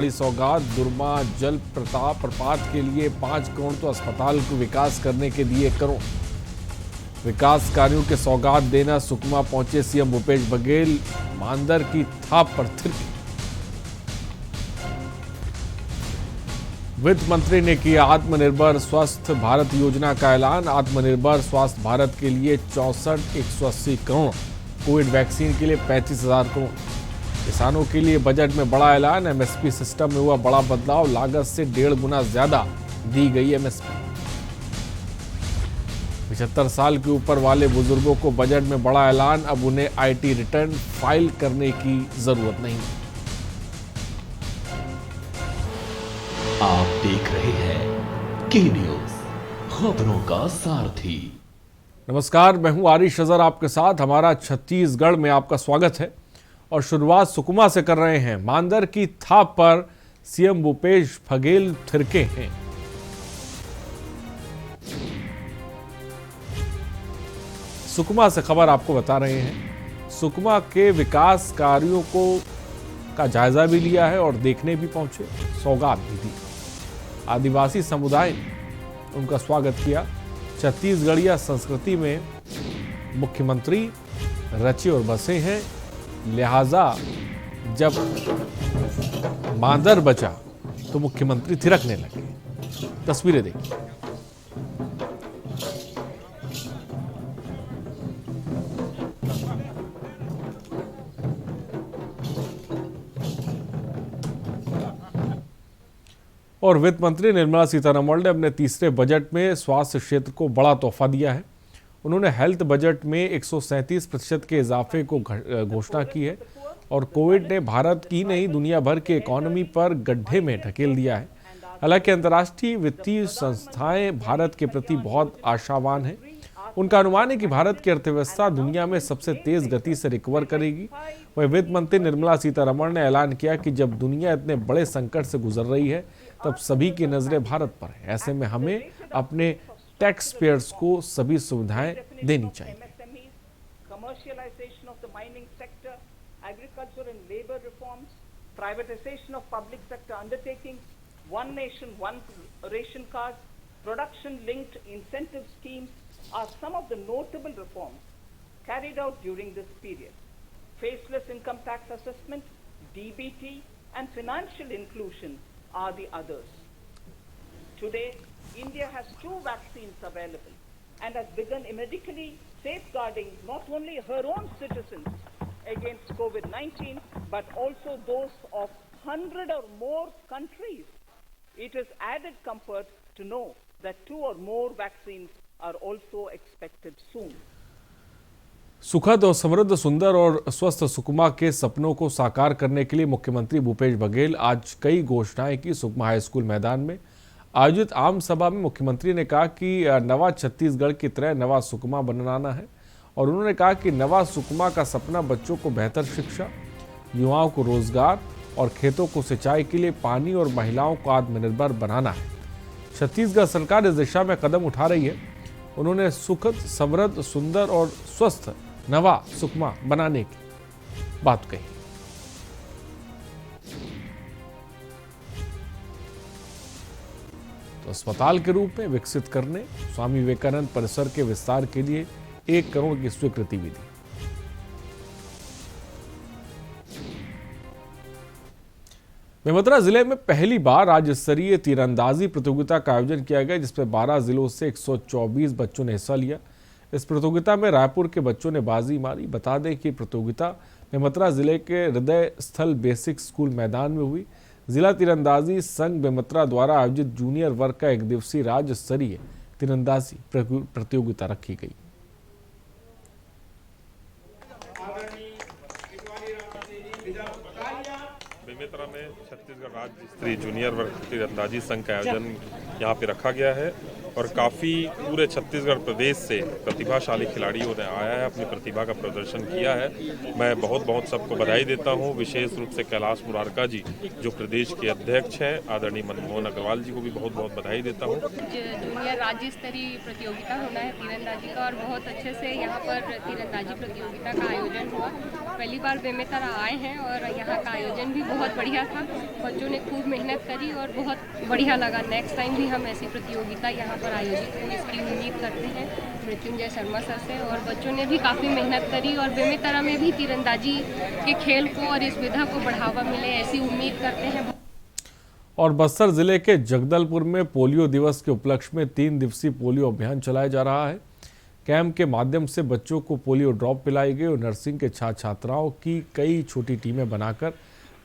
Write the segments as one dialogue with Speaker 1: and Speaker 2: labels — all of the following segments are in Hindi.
Speaker 1: बड़ी सौगात। दुर्मा जल प्रपात के लिए 5 करोड़ तो अस्पताल को विकास करने के दिए करोड़। विकास कार्यों के सौगात देना सुकमा पहुंचे सीएम भूपेश बघेल। मांदर की थाप पर थिरके। वित्त मंत्री ने किया आत्मनिर्भर स्वस्थ भारत योजना का ऐलान। आत्मनिर्भर स्वास्थ्य भारत के लिए 64,180 करोड़, कोविड वैक्सीन के लिए 35,000 करोड़। किसानों के लिए बजट में बड़ा ऐलान। एमएसपी सिस्टम में हुआ बड़ा बदलाव। लागत से 1.5 गुना ज्यादा दी गई एमएसपी। 75 साल के ऊपर वाले बुजुर्गों को बजट में बड़ा ऐलान। अब उन्हें आईटी रिटर्न फाइल करने की जरूरत नहीं।
Speaker 2: आप देख रहे हैं के न्यूज, खबरों का सारथी।
Speaker 1: नमस्कार, मैं हूं आरिश अजहर आपके साथ। हमारा छत्तीसगढ़ में आपका स्वागत है और शुरुआत सुकमा से कर रहे हैं। मांदर की थाप पर सीएम भूपेश बघेल थिरके हैं। सुकमा से खबर आपको बता रहे हैं। सुकमा के विकास कार्यों का जायजा भी लिया है और देखने भी पहुंचे, सौगात भी दी। आदिवासी समुदाय ने उनका स्वागत किया। छत्तीसगढ़िया संस्कृति में मुख्यमंत्री रचे और बसे हैं, लिहाजा जब मांदर बचा तो मुख्यमंत्री थिरकने लगे। तस्वीरें देखिए। और वित्त मंत्री निर्मला सीतारमण ने अपने तीसरे बजट में स्वास्थ्य क्षेत्र को बड़ा तोहफा दिया है। उन्होंने हेल्थ बजट में 137% के इजाफे को घोषणा की है और कोविड ने भारत की नहीं दुनिया भर की इकोनॉमी पर गड्ढे में ढकेल दिया है। हालांकि अंतर्राष्ट्रीय वित्तीय संस्थाएं भारत के प्रति बहुत आशावान हैं। उनका अनुमान है कि भारत की अर्थव्यवस्था दुनिया में सबसे तेज गति से रिकवर करेगी। वहीं वित्त मंत्री निर्मला सीतारमण ने ऐलान किया कि जब दुनिया इतने बड़े संकट से गुजर रही है तब सभी की नजरें भारत पर है। ऐसे में हमें अपने टैक्स पेयर्स को सभी सुविधाएं देनी चाहिए।
Speaker 3: Commercialization of the mining sector, agriculture and labor reforms, privatization of public sector undertakings, one nation, one ration card, production-linked incentive schemes are some of the notable reforms carried out during this period. Faceless income tax assessment, DBT, and financial inclusion are the others. Today, India has 2 vaccines available and has begun medically safeguarding not only her own citizens against COVID-19, but also those of 100 or more countries. It is added comfort to know that 2 or more vaccines are also expected soon.
Speaker 1: सुखद और समृद्ध, सुंदर और स्वस्थ सुकमा के सपनों को साकार करने के लिए मुख्यमंत्री भूपेश बघेल आज कई घोषणाएं की। सुकमा हाई स्कूल मैदान में आयोजित आम सभा में मुख्यमंत्री ने कहा कि नवा छत्तीसगढ़ की तरह नवा सुकमा बनाना है और उन्होंने कहा कि नवा सुकमा का सपना बच्चों को बेहतर शिक्षा, युवाओं को रोजगार और खेतों को सिंचाई के लिए पानी और महिलाओं को आत्मनिर्भर बनाना है। छत्तीसगढ़ सरकार इस दिशा में कदम उठा रही है। उन्होंने सुखद, समृद्ध, सुंदर और स्वस्थ नवा सुकमा बनाने की बात कही। तो अस्पताल के रूप में विकसित करने, स्वामी विवेकानंद परिसर के विस्तार के लिए 1 करोड़ की स्वीकृति भी दी। बेमेतरा जिले में पहली बार राज्य स्तरीय तीरंदाजी प्रतियोगिता का आयोजन किया गया, जिसमें 12 जिलों से 124 बच्चों ने हिस्सा लिया। इस प्रतियोगिता में रायपुर के बच्चों ने बाजी मारी। बता दें कि प्रतियोगिता बेमेतरा जिले के हृदय स्थल बेसिक स्कूल मैदान में हुई। जिला तीरंदाजी संघ बेमेतरा द्वारा आयोजित जूनियर वर्ग का 1 दिवसीय राज्य स्तरीय तीरंदाजी प्रतियोगिता रखी गई।
Speaker 4: बेमेतरा में छत्तीसगढ़ राज्य स्तरीय जूनियर वर्ग तीरंदाजी संघ का आयोजन यहाँ पे रखा गया है और काफ़ी पूरे छत्तीसगढ़ प्रदेश से प्रतिभाशाली खिलाड़ियों ने आया है, अपनी प्रतिभा का प्रदर्शन किया है। मैं बहुत बहुत सबको बधाई देता हूँ, विशेष रूप से कैलाश मुरारका जी जो प्रदेश के अध्यक्ष हैं, आदरणीय मनमोहन अग्रवाल जी को भी बहुत बहुत बधाई देता हूँ।
Speaker 5: जूनियर राज्य स्तरीय प्रतियोगिता होना है तीरंदाजी का और बहुत अच्छे से यहाँ पर तीरंदाजी प्रतियोगिता का आयोजन हुआ। पहली बार बेमेतरा आए हैं और यहाँ का आयोजन भी बहुत बढ़िया था। बच्चों ने खूब मेहनत करी और बहुत बढ़िया लगा। नेक्स्ट टाइम भी हम ऐसी प्रतियोगिता यहाँ पर आयोजित हो इसकी उम्मीद करते हैं मृत्युंजय शर्मा सर से। और बच्चों ने भी काफ़ी मेहनत करी और बेमेतरा में भी तीरंदाजी के खेल को और इस विधा को बढ़ावा मिले ऐसी उम्मीद करते हैं।
Speaker 1: और बस्तर जिले के जगदलपुर में पोलियो दिवस के उपलक्ष्य में 3 दिवसीय पोलियो अभियान चलाया जा रहा है। कैंप के माध्यम से बच्चों को पोलियो ड्रॉप पिलाई गई और नर्सिंग के छात्र छात्राओं की कई छोटी टीमें बनाकर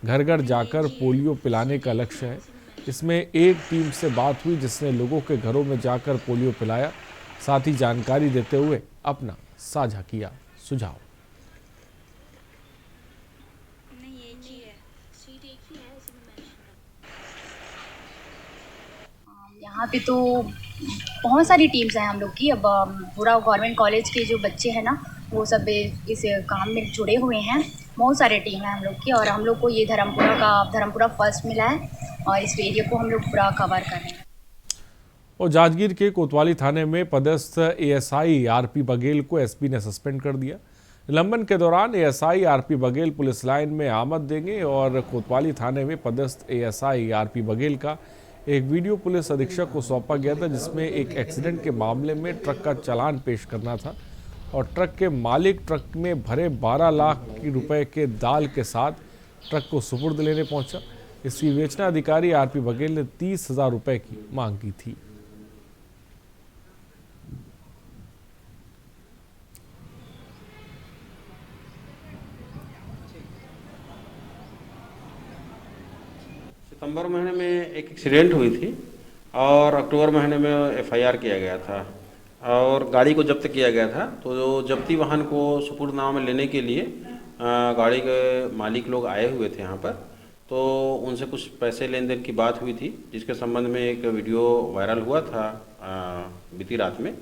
Speaker 1: घर घर जाकर पोलियो पिलाने का लक्ष्य है। इसमें एक टीम से बात हुई जिसने लोगों के घरों में जाकर पोलियो पिलाया, साथ ही जानकारी देते हुए अपना साझा किया सुझाव।
Speaker 6: यहाँ पे तो बहुत सारी टीम्स हैं हम लोग की। अब पूरा गवर्नमेंट कॉलेज के जो बच्चे हैं ना वो सब इस काम में जुड़े हुए हैं। बहुत सारे टीम हैं हम लोग की और हम लोग को ये धर्मपुरा फर्स्ट मिला है और इस एरिया को हम लोग पूरा कवर कर रहे हैं।
Speaker 1: और जांजगीर के कोतवाली थाने में पदस्थ एएसआई आरपी बघेल को एसपी ने सस्पेंड कर दिया। निलंबन के दौरान ASI RP Baghel police line में आमद देंगे और कोतवाली थाने में पदस्थ एएसआई आरपी बघेल का एक वीडियो पुलिस अधीक्षक को सौंपा गया था जिसमें एक एक्सीडेंट के मामले में ट्रक का चालान पेश करना था और ट्रक के मालिक ट्रक में भरे 12 लाख रुपए के दाल के साथ ट्रक को सुपुर्द लेने पहुंचा। इसकी विवेचना अधिकारी आरपी बघेल ने 30,000 रुपए की मांग की थी।
Speaker 7: सितंबर महीने में एक एक्सीडेंट हुई थी और अक्टूबर महीने में एफआईआर किया गया था और गाड़ी को जब्त किया गया था। तो जो जब्ती वाहन को सुपुर्दनामा में लेने के लिए गाड़ी के मालिक लोग आए हुए थे यहाँ पर, तो उनसे कुछ पैसे लेन देन की बात हुई थी जिसके संबंध में एक वीडियो वायरल हुआ था बीती रात में।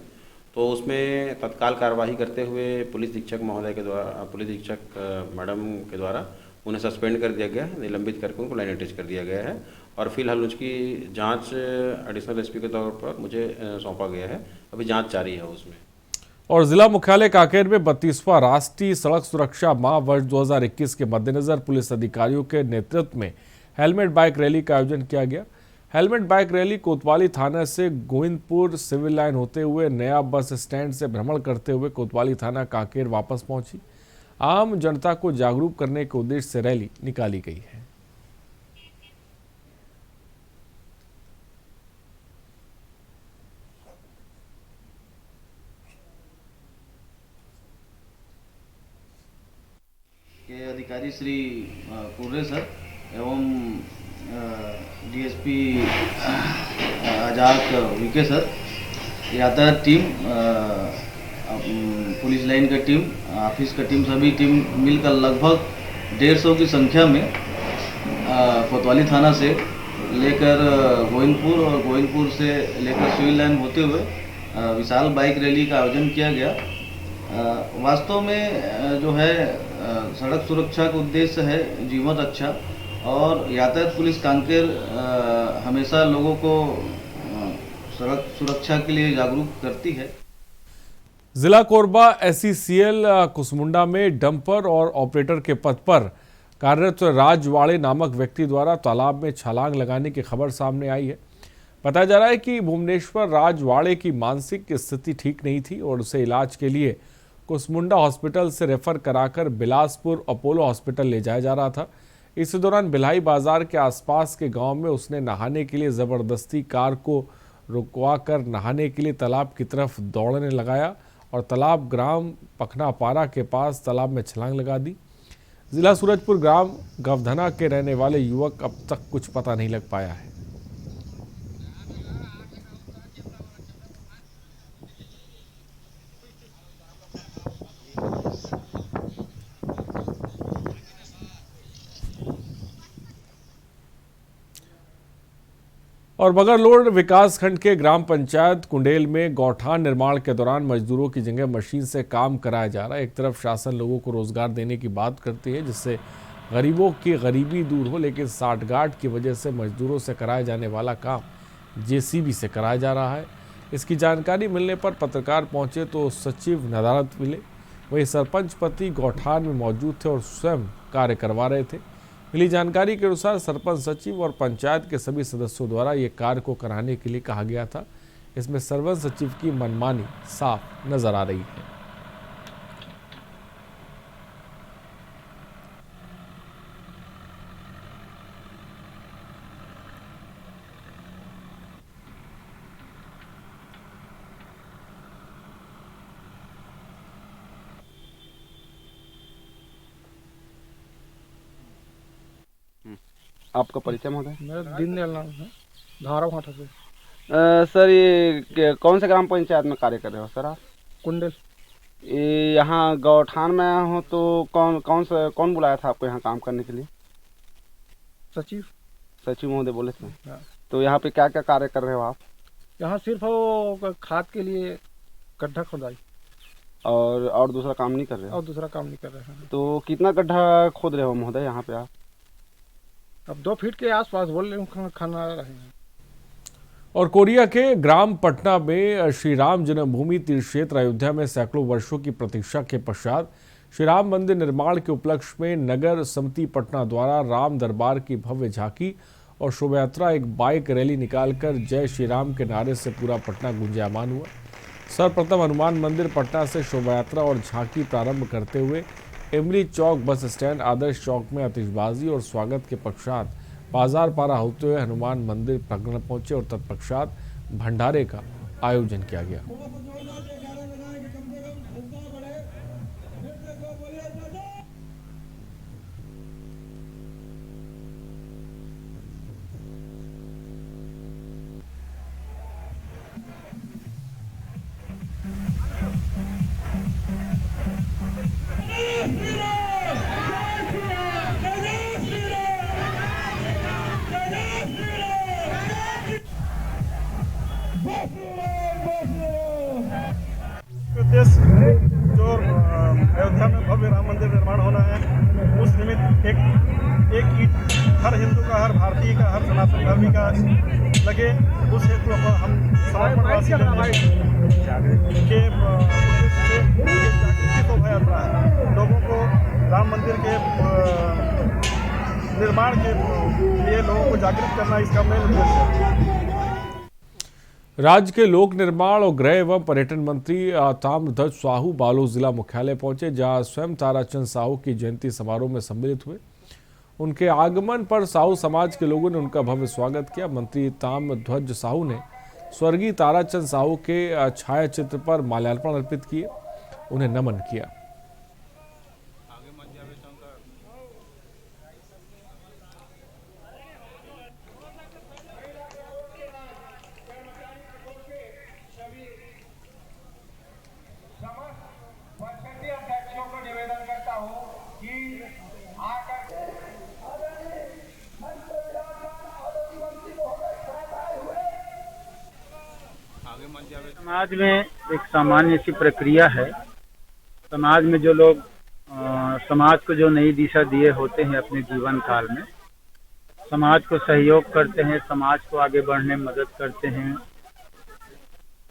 Speaker 7: तो उसमें तत्काल कार्रवाई करते हुए पुलिस अधीक्षक महोदय के द्वारा, पुलिस अधीक्षक मैडम के द्वारा उन्हें सस्पेंड कर दिया गया है, निलंबित करके उनको लाइन अटैच कर दिया गया है और फिलहाल उसकी जांच एडिशनल एसपी के तौर पर मुझे सौंपा गया है। अभी जांच जारी है उसमें।
Speaker 1: और जिला मुख्यालय कांकेर में 32वां राष्ट्रीय सड़क सुरक्षा माह वर्ष 2021 के मद्देनजर पुलिस अधिकारियों के नेतृत्व में हेलमेट बाइक रैली का आयोजन किया गया। हेलमेट बाइक रैली कोतवाली थाना से गोविंदपुर सिविल लाइन होते हुए नया बस स्टैंड से भ्रमण करते हुए कोतवाली थाना कांकेर वापस पहुंची। आम जनता को जागरूक करने के उद्देश्य से रैली निकाली गई है।
Speaker 8: के अधिकारी श्री कुर्रे सर एवं डीएसपी आजाद वीके सर, यातायात टीम, पुलिस लाइन का टीम, ऑफिस का टीम, सभी टीम मिलकर लगभग 150 की संख्या में कोतवाली थाना से लेकर गोविंदपुर और गोविंदपुर से लेकर सिविल लाइन होते हुए विशाल बाइक रैली का आयोजन किया गया। वास्तव में जो है सड़क सुरक्षा का उद्देश्य है जीवन रक्षा और यातायात पुलिस कांकेर हमेशा लोगों को सड़क सुरक्षा के लिए जागरूक करती है।
Speaker 1: जिला कोरबा एसईसीएल कुसमुंडा में डंपर और ऑपरेटर के पद पर कार्यरत राजवाड़े नामक व्यक्ति द्वारा तालाब में छलांग लगाने की खबर सामने आई है। बताया जा रहा है कि भुवनेश्वर राजवाड़े की मानसिक स्थिति ठीक नहीं थी और उसे इलाज के लिए कुसमुंडा हॉस्पिटल से रेफर कराकर बिलासपुर अपोलो हॉस्पिटल ले जाया जा रहा था। इस दौरान बिल्हाई बाजार के आसपास के गांव में उसने नहाने के लिए ज़बरदस्ती कार को रुकवा कर नहाने के लिए तालाब की तरफ दौड़ने लगाया और तालाब ग्राम पखनापारा के पास तालाब में छलांग लगा दी। जिला सूरजपुर ग्राम गवधना के रहने वाले युवक अब तक कुछ पता नहीं लग पाया है। और बगरलोड विकासखंड के ग्राम पंचायत कुंडेल में गौठान निर्माण के दौरान मजदूरों की जगह मशीन से काम कराया जा रहा है। एक तरफ शासन लोगों को रोजगार देने की बात करती है जिससे गरीबों की गरीबी दूर हो, लेकिन साठगांठ की वजह से मजदूरों से कराया जाने वाला काम जेसीबी से कराया जा रहा है। इसकी जानकारी मिलने पर पत्रकार पहुंचे तो सचिव नदारत मिले। वहीं सरपंच पति गौठान में मौजूद थे और स्वयं कार्य करवा रहे थे। मिली जानकारी के अनुसार सरपंच सचिव और पंचायत के सभी सदस्यों द्वारा ये कार्य को कराने के लिए कहा गया था। इसमें सरपंच सचिव की मनमानी साफ नजर आ रही है।
Speaker 9: आपका परिचय महोदय?
Speaker 10: मेरा दीनदयाल नाम है, धारा भाटा से।
Speaker 9: सर ये कौन से ग्राम पंचायत में कार्य कर रहे हो सर आप?
Speaker 10: कुंडल।
Speaker 9: ये यहाँ गौठान में हो तो कौन बुलाया था आपको यहाँ काम करने के लिए?
Speaker 10: सचिव।
Speaker 9: सचिव महोदय बोले थे।
Speaker 10: हाँ।
Speaker 9: तो यहाँ पे क्या क्या कार्य कर रहे हो आप?
Speaker 10: यहाँ सिर्फ वो खाद के लिए गड्ढा खोदाई
Speaker 9: और दूसरा काम नहीं कर रहे हो?
Speaker 10: और दूसरा काम नहीं कर रहे हैं।
Speaker 9: तो कितना गड्ढा खोद रहे हो महोदय यहाँ पे आप?
Speaker 10: अब 2 फीट के आसपास बोल रहे हूँ, खाना रहे हैं।
Speaker 1: और कोरिया के ग्राम पटना में श्री राम जन्मभूमि तीर्थ क्षेत्र अयोध्या में सैकड़ों वर्षों की प्रतीक्षा के पश्चात श्री राम मंदिर निर्माण के उपलक्ष्य में नगर समिति पटना द्वारा राम दरबार की भव्य झांकी और शोभा यात्रा एक बाइक रैली निकालकर जय श्री राम के नारे से पूरा पटना गुंजायमान हुआ। सर्वप्रथम हनुमान मंदिर पटना से शोभा यात्रा और झांकी प्रारंभ करते हुए इमली चौक बस स्टैंड आदर्श चौक में आतिशबाजी और स्वागत के पश्चात बाजार पारा होते हुए हनुमान मंदिर प्रांगण पहुंचे और तत्पश्चात भंडारे का आयोजन किया गया।
Speaker 10: उद्देश्य जो अयोध्या में भव्य राम मंदिर निर्माण होना है, उस निमित्त एक ईंट हर हिंदू का, हर भारतीय का, हर सनातन धर्मी का लगे, उस हेतु हम समर्पणवासी के उद्देश्य से जागृति शोभा यात्रा है। लोगों को राम मंदिर के निर्माण के लिए लोगों को जागृत करना इसका मेन उद्देश्य है।
Speaker 1: राज्य के लोक निर्माण और गृह एवं पर्यटन मंत्री ताम्रध्वज साहू बालोद जिला मुख्यालय पहुंचे, जहां स्वयं ताराचंद साहू की जयंती समारोह में सम्मिलित हुए। उनके आगमन पर साहू समाज के लोगों ने उनका भव्य स्वागत किया। मंत्री ताम्रध्वज साहू ने स्वर्गीय ताराचंद साहू के छाया चित्र पर माल्यार्पण अर्पित किए, उन्हें नमन किया।
Speaker 11: समाज में एक सामान्य सी प्रक्रिया है। समाज में जो लोग समाज को जो नई दिशा दिए होते हैं अपने जीवन काल में, समाज को सहयोग करते हैं, समाज को आगे बढ़ने में मदद करते हैं,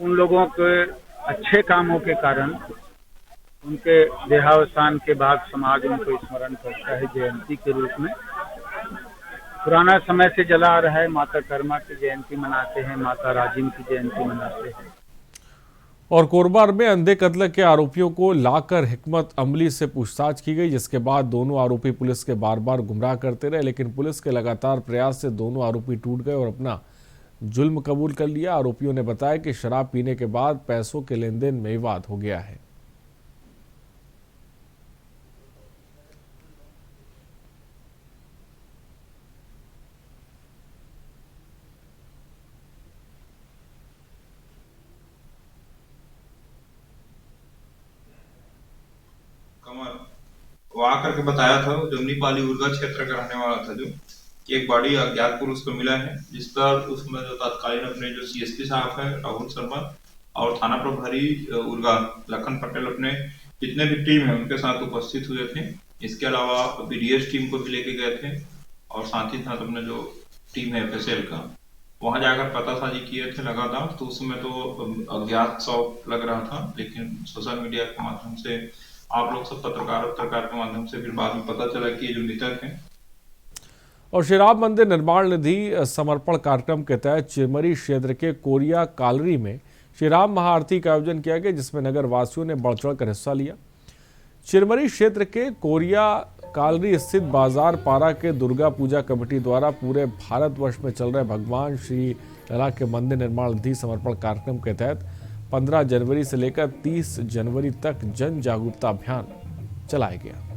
Speaker 11: उन लोगों के अच्छे कामों के कारण उनके देहावसान के बाद समाज उनको स्मरण करता है जयंती के रूप में। पुराना समय से चला आ रहा है, माता कर्मा की जयंती मनाते हैं, माता राजिम की जयंती मनाते हैं।
Speaker 1: और कोरबा में अंधे कत्ल के आरोपियों को लाकर हिकमत अमली से पूछताछ की गई, जिसके बाद दोनों आरोपी पुलिस के बार बार गुमराह करते रहे, लेकिन पुलिस के लगातार प्रयास से दोनों आरोपी टूट गए और अपना जुल्म कबूल कर लिया। आरोपियों ने बताया कि शराब पीने के बाद पैसों के लेन देन में विवाद हो गया है।
Speaker 12: वो आकर के बताया था, जमनीपाली उर्गा क्षेत्र का रहने वाला था, जो कि एक बॉडी अज्ञात पुरुष को मिला है, जिस पर उसमें जो तत्कालीन अपने जो सीएसपी साहब है राहुल शर्मा और थाना प्रभारी उर्गा लखन पटेल अपने जितने भी टीम है उनके साथ उपस्थित हुए थे। इसके अलावा बीडीएस टीम को भी लेके गए थे और साथ ही साथ अपने जो टीम है एफएसएल का, वहां जाकर पतासाजी किए थे लगातार। तो उसमें तो अज्ञात शौक लग रहा था, लेकिन सोशल मीडिया के माध्यम से आप लोग सब पत्रकार के माध्यम से फिर बाद में पता चला कि ये जो मृतक है
Speaker 1: और श्री राम मंदिर निर्माण निधि समर्पण कार्यक्रम के तहत चिरमरी क्षेत्र के कोरिया कालरी में श्री राम महाआरती का आयोजन किया गया, जिसमें नगर वासियों ने बढ़ चढ़कर हिस्सा लिया। चिरमरी क्षेत्र के कोरिया कालरी स्थित बाजार पारा के दुर्गा पूजा कमेटी द्वारा पूरे भारतवर्ष में चल रहे भगवान श्री लला के मंदिर निर्माण निधि समर्पण कार्यक्रम के तहत 15 जनवरी से लेकर 30 जनवरी तक जन जागरूकता अभियान चलाया गया।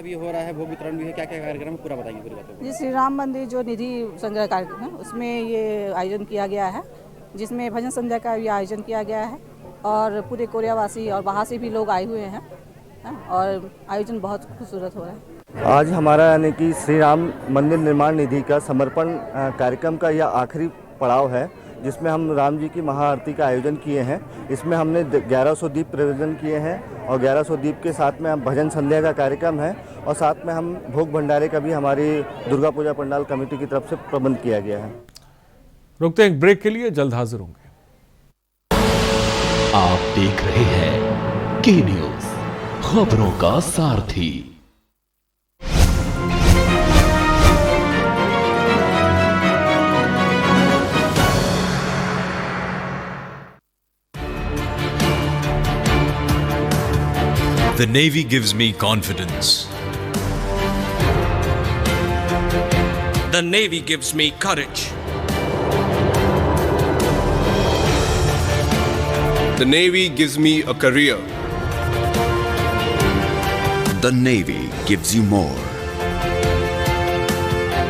Speaker 13: भी हो रहा है, भोग वितरण भी है, क्या क्या कार्यक्रम है पूरा बताइए पूरी बातों को।
Speaker 14: जी, श्री राम मंदिर जो निधि संग्रह कार्यक्रम है उसमें ये आयोजन किया गया है, जिसमें भजन संध्या का भी आयोजन किया गया है और पूरे कोरियावासी और बाहर से भी लोग आए हुए हैं और आयोजन बहुत खूबसूरत हो रहा है।
Speaker 15: आज हमारा यानी कि श्री राम मंदिर निर्माण निधि का समर्पण कार्यक्रम का यह आखिरी पड़ाव है, जिसमें हम राम जी की महाआरती का आयोजन किए हैं। इसमें हमने 1100 दीप प्रज्वलन किए हैं और 1100 दीप के साथ में हम भजन संध्या का कार्यक्रम है और साथ में हम भोग भंडारे का भी हमारी दुर्गा पूजा पंडाल कमेटी की तरफ से प्रबंध किया गया है।
Speaker 1: रुकते हैं एक ब्रेक के लिए, जल्द हाजिर होंगे।
Speaker 2: आप देख रहे हैं के न्यूज, खबरों का सारथी।
Speaker 16: The Navy gives me confidence.
Speaker 17: The Navy gives me courage.
Speaker 18: The Navy gives me a career.
Speaker 19: The Navy gives you more.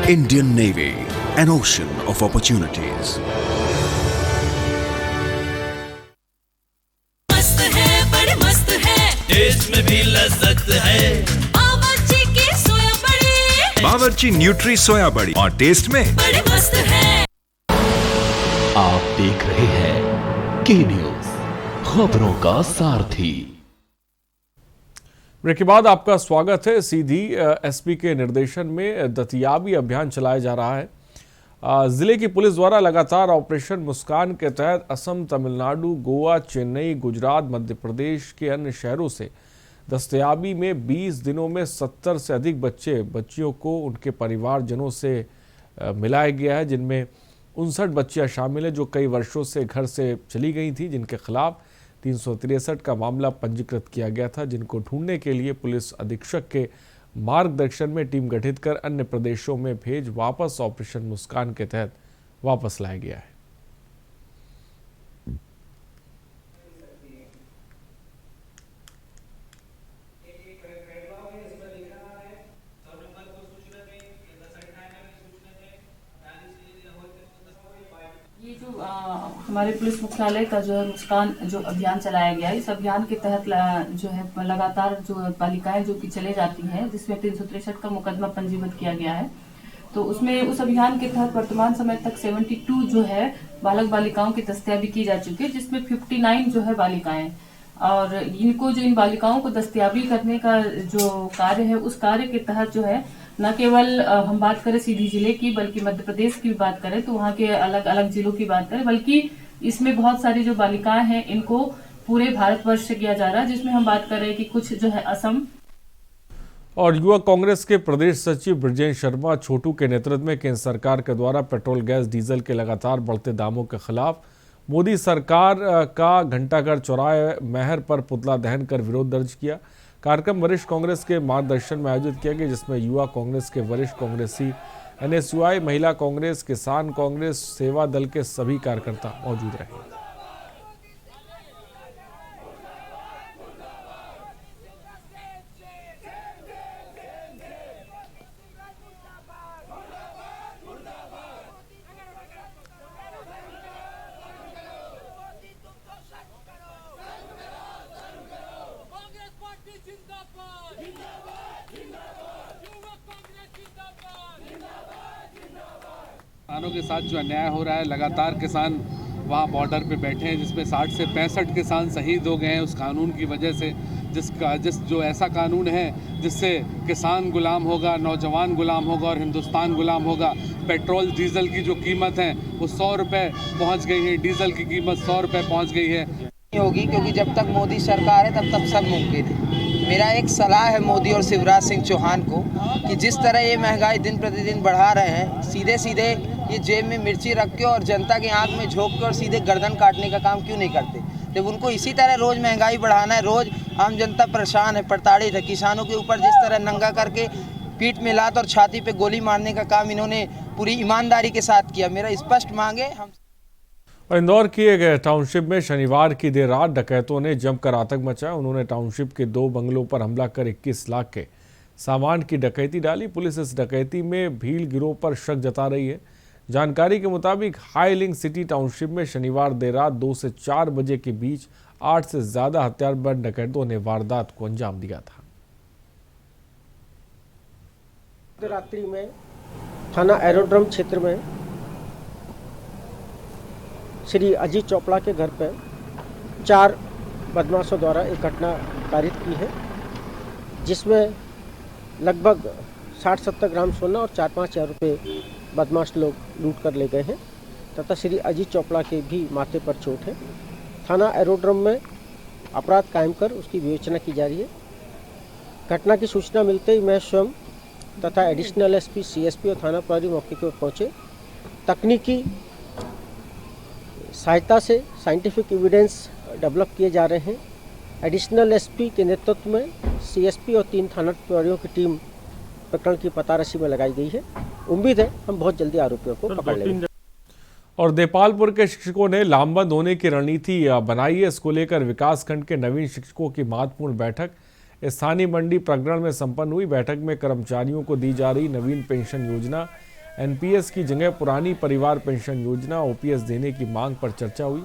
Speaker 19: Indian Navy, an ocean of opportunities.
Speaker 16: Taste में भी लज्जत है।
Speaker 20: बावर्ची की सोया बड़ी,
Speaker 16: बावर्ची न्यूट्री सोया बड़ी और टेस्ट में
Speaker 20: बड़ी मस्त है।
Speaker 2: आप देख रहे हैं के न्यूज, खबरों का सारथी।
Speaker 1: ब्रेक के बाद आपका स्वागत है। सीधी एसपी के निर्देशन में दतियाबी अभियान चलाया जा रहा है। जिले की पुलिस द्वारा लगातार ऑपरेशन मुस्कान के तहत असम, तमिलनाडु, गोवा, चेन्नई, गुजरात, मध्य प्रदेश के अन्य शहरों से दस्तयाबी में 20 दिनों में 70 से अधिक बच्चियों को उनके परिवारजनों से मिलाया गया है, जिनमें 59 बच्चियां शामिल हैं जो कई वर्षों से घर से चली गई थी, जिनके खिलाफ 363 का मामला पंजीकृत किया गया था, जिनको ढूंढने के लिए पुलिस अधीक्षक के मार्गदर्शन में टीम गठित कर अन्य प्रदेशों में भेज वापस ऑपरेशन मुस्कान के तहत वापस लाया गया है।
Speaker 21: ये जो हमारे पुलिस मुख्यालय का जो है मुस्कान जो अभियान चलाया गया है, इस अभियान के तहत जो है लगातार जो बालिकाएं जो कि चले जाती हैं, जिसमें 363 का मुकदमा पंजीबद्ध किया गया है। तो उसमें उस अभियान के तहत वर्तमान समय तक 72 जो है बालक बालिकाओं की दस्तयाबी की जा चुकी है, जिसमें 59 जो है बालिकाएं, और इनको जो इन बालिकाओं को दस्तयाबी करने का जो कार्य है, उस कार्य के तहत जो है न केवल हम बात करें सीधी जिले की, बल्कि मध्य प्रदेश की भी बात करें तो वहाँ के अलग अलग जिलों की बात करें, बल्कि इसमें बहुत सारी जो बालिकाएं हैं इनको पूरे भारतवर्ष से किया जा रहा है, जिसमें हम बात कर रहे हैं कि कुछ जो है असम।
Speaker 1: और युवा कांग्रेस के प्रदेश सचिव ब्रजेश शर्मा छोटू के नेतृत्व में केंद्र सरकार के द्वारा पेट्रोल, गैस, डीजल के लगातार बढ़ते दामों के खिलाफ मोदी सरकार का घंटाघर चौराहे महर पर पुतला दहन कर विरोध दर्ज किया। कार्यक्रम वरिष्ठ कांग्रेस के मार्गदर्शन में आयोजित किया गया, जिसमें युवा कांग्रेस के वरिष्ठ कांग्रेसी, NSUI, महिला कांग्रेस, किसान कांग्रेस, सेवा दल के सभी कार्यकर्ता मौजूद रहे।
Speaker 3: किसानों के साथ जो अन्याय हो रहा है, लगातार किसान वहाँ बॉर्डर पे बैठे हैं, जिसमें 60 से 65 किसान शहीद हो गए हैं उस कानून की वजह से, जो ऐसा कानून है जिससे किसान गुलाम होगा, नौजवान गुलाम होगा और हिंदुस्तान गुलाम होगा। पेट्रोल डीजल की जो कीमत है वो 100 रुपये पहुँच गई है, डीजल की कीमत 100 रुपये पहुँच गई है।
Speaker 22: होगी क्योंकि जब तक मोदी सरकार है तब सब मुमकिन है। मेरा एक सलाह है मोदी और शिवराज सिंह चौहान को कि जिस तरह ये महंगाई दिन प्रतिदिन बढ़ा रहे हैं, सीधे सीधे ये जेब में मिर्ची रख के और जनता की आंख में झोंक के और सीधे गर्दन काटने का काम क्यों नहीं करते। जब उनको इसी तरह रोज़ महंगाई बढ़ाना है, रोज़ आम जनता परेशान है, प्रताड़ित है, किसानों के ऊपर जिस तरह नंगा करके पीठ में लात और छाती पे गोली मारने का काम इन्होंने पूरी ईमानदारी के साथ किया। मेरा स्पष्ट मांग है हम।
Speaker 1: इंदौर की एक टाउनशिप में शनिवार की देर रात डकैतों ने जमकर आतंक मचाया। उन्होंने टाउनशिप के 2 बंगलों पर हमला कर 21 लाख के सामान की डकैती डाली। पुलिस इस डकैती में भील गिरोह पर शक जता रही है। जानकारी के मुताबिक हाई लिंक सिटी टाउनशिप में शनिवार देर रात 2 से 4 बजे के बीच 8 से ज्यादा हथियारबंद डकैतों ने वारदात को अंजाम दिया था।
Speaker 23: रात्रि में थाना एरोड्रम क्षेत्र में श्री अजीत चोपड़ा के घर पर 4 बदमाशों द्वारा एक घटना कारित की है, जिसमें लगभग 60-70 ग्राम सोना और 4-5 हज़ार रुपये बदमाश लोग लूट कर ले गए हैं तथा श्री अजीत चोपड़ा के भी माथे पर चोट है। थाना एरोड्रम में अपराध कायम कर उसकी विवेचना की जा रही है। घटना की सूचना मिलते ही मैं स्वयं तथा एडिशनल एसपी, सीएसपी और थाना प्रभारी मौके पर पहुँचे। तकनीकी सहायता से साइंटिफिक एविडेंस डेवलप किए जा रहे हैं। एडिशनल एसपी के नेतृत्व में सीएसपी और 3 थाना प्रभारियों की टीम प्रकरण की पताराशी में लगाई गई है। उम्मीद है हम बहुत जल्दी आरोपियों को पकड़ लेंगे।
Speaker 1: और देपालपुर के शिक्षकों ने लामबंद होने की रणनीति बनाई है। इसको लेकर विकासखंड के नवीन शिक्षकों की महत्वपूर्ण बैठक स्थानीय मंडी प्रकरण में संपन्न हुई। बैठक में कर्मचारियों को दी जा रही नवीन पेंशन योजना, एनपीएस की जगह पुरानी परिवार पेंशन योजना, ओपीएस देने की मांग पर चर्चा हुई।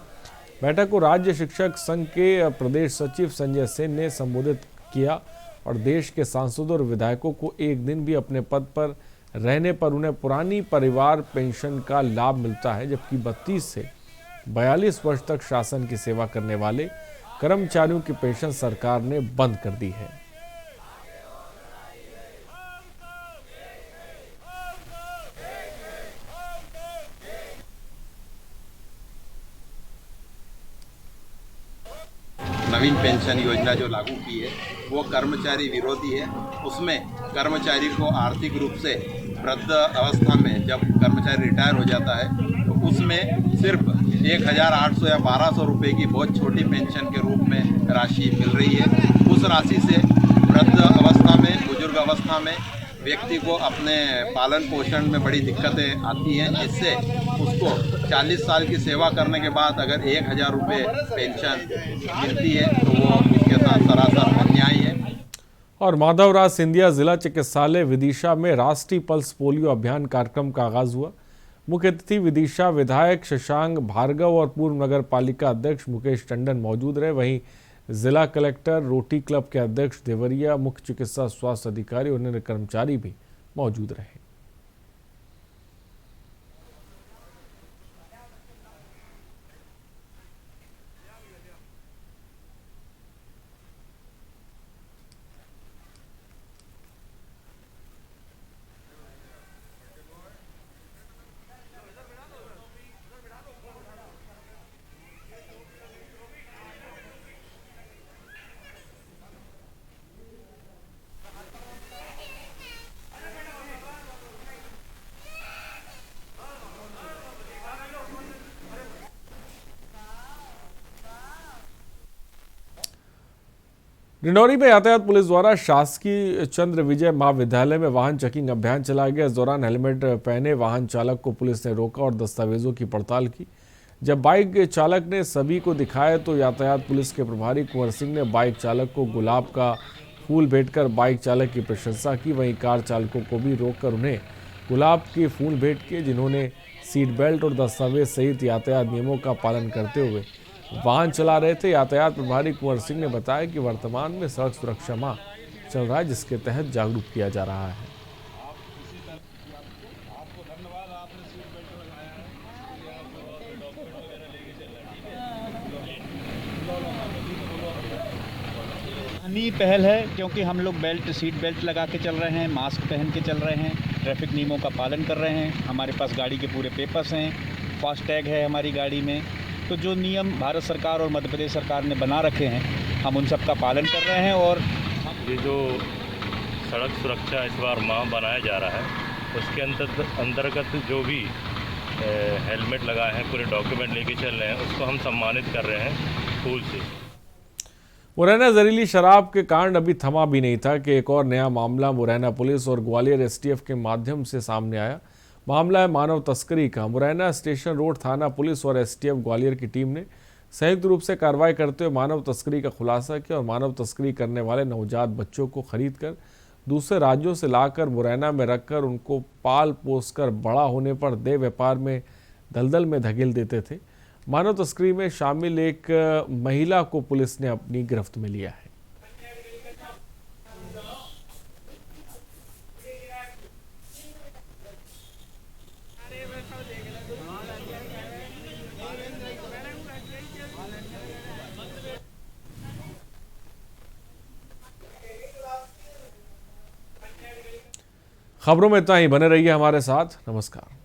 Speaker 1: बैठक को राज्य शिक्षक संघ के प्रदेश सचिव संजय सेन ने संबोधित किया और देश के सांसदों और विधायकों को एक दिन भी अपने पद पर रहने पर उन्हें पुरानी परिवार पेंशन का लाभ मिलता है, जबकि 32 से 42 वर्ष तक शासन की सेवा करने वाले कर्मचारियों की पेंशन सरकार ने बंद कर दी है।
Speaker 24: नवीन पेंशन योजना जो लागू की है वो कर्मचारी विरोधी है। उसमें कर्मचारी को आर्थिक रूप से वृद्ध अवस्था में जब कर्मचारी रिटायर हो जाता है तो उसमें सिर्फ 1,800 या 1,200 रुपये की बहुत छोटी पेंशन के रूप में राशि मिल रही है। उस राशि से वृद्ध अवस्था में, बुजुर्ग अवस्था में व्यक्ति को अपने पालन पोषण में बड़ी दिक्कतें आती हैं, जिससे उसको 40 साल की सेवा करने के बाद अगर 1,000 रुपये पेंशन मिलती है तो वो उसके साथ सरासर अन्याय है।
Speaker 1: और माधवराज सिंधिया जिला चिकित्सालय विदिशा में राष्ट्रीय पल्स पोलियो अभियान कार्यक्रम का आगाज हुआ। मुख्य अतिथि विदिशा विधायक शशांक भार्गव और पूर्व नगर पालिका अध्यक्ष मुकेश टंडन मौजूद रहे। वहीं जिला कलेक्टर, रोटी क्लब के अध्यक्ष देवरिया, मुख्य चिकित्सा स्वास्थ्य अधिकारी और अन्य कर्मचारी भी मौजूद रहे। डिंडौरी में यातायात पुलिस द्वारा शासकीय चंद्र विजय महाविद्यालय में वाहन चेकिंग अभियान चलाया गया। इस दौरान हेलमेट पहने वाहन चालक को पुलिस ने रोका और दस्तावेजों की पड़ताल की। जब बाइक चालक ने सभी को दिखाया तो यातायात पुलिस के प्रभारी कुंवर सिंह ने बाइक चालक को गुलाब का फूल भेंट कर बाइक चालक की प्रशंसा की। वहीं कार चालकों को भी रोककर उन्हें गुलाब के फूल भेंट किए, जिन्होंने सीट बेल्ट और दस्तावेज सहित यातायात नियमों का पालन करते हुए वाहन चला रहे थे। यातायात प्रभारी कुंवर सिंह ने बताया कि वर्तमान में सड़क सुरक्षा माह चल रहा है, जिसके तहत जागरूक किया जा रहा है।
Speaker 11: नई पहल है क्योंकि हम लोग सीट बेल्ट लगा के चल रहे हैं, मास्क पहन के चल रहे हैं, ट्रैफिक नियमों का पालन कर रहे हैं, हमारे पास गाड़ी के पूरे पेपर्स हैं, फास्टैग है हमारी गाड़ी में। तो जो नियम भारत सरकार और मध्य प्रदेश सरकार ने बना रखे हैं हम उन सब का पालन कर रहे हैं। और
Speaker 4: ये जो सड़क सुरक्षा इस बार माह बनाया जा रहा है उसके अंतर्गत जो भी हेलमेट लगाए हैं, पूरे डॉक्यूमेंट लेके चल रहे हैं, उसको हम सम्मानित कर रहे हैं फूल से।
Speaker 1: मुरैना जहरीली शराब के कांड अभी थमा भी नहीं था कि एक और नया मामला मुरैना पुलिस और ग्वालियर एसटीएफ के माध्यम से सामने आया। मामला है मानव तस्करी का। मुरैना स्टेशन रोड थाना पुलिस और एसटीएफ ग्वालियर की टीम ने संयुक्त रूप से कार्रवाई करते हुए मानव तस्करी का खुलासा किया और मानव तस्करी करने वाले नवजात बच्चों को खरीद कर दूसरे राज्यों से लाकर मुरैना में रखकर उनको पाल पोस कर बड़ा होने पर देह व्यापार में दलदल में धकेल देते थे। मानव तस्करी में शामिल एक महिला को पुलिस ने अपनी गिरफ्त में लिया है। खबरों में इतना ही। बने रहिए हमारे साथ। नमस्कार।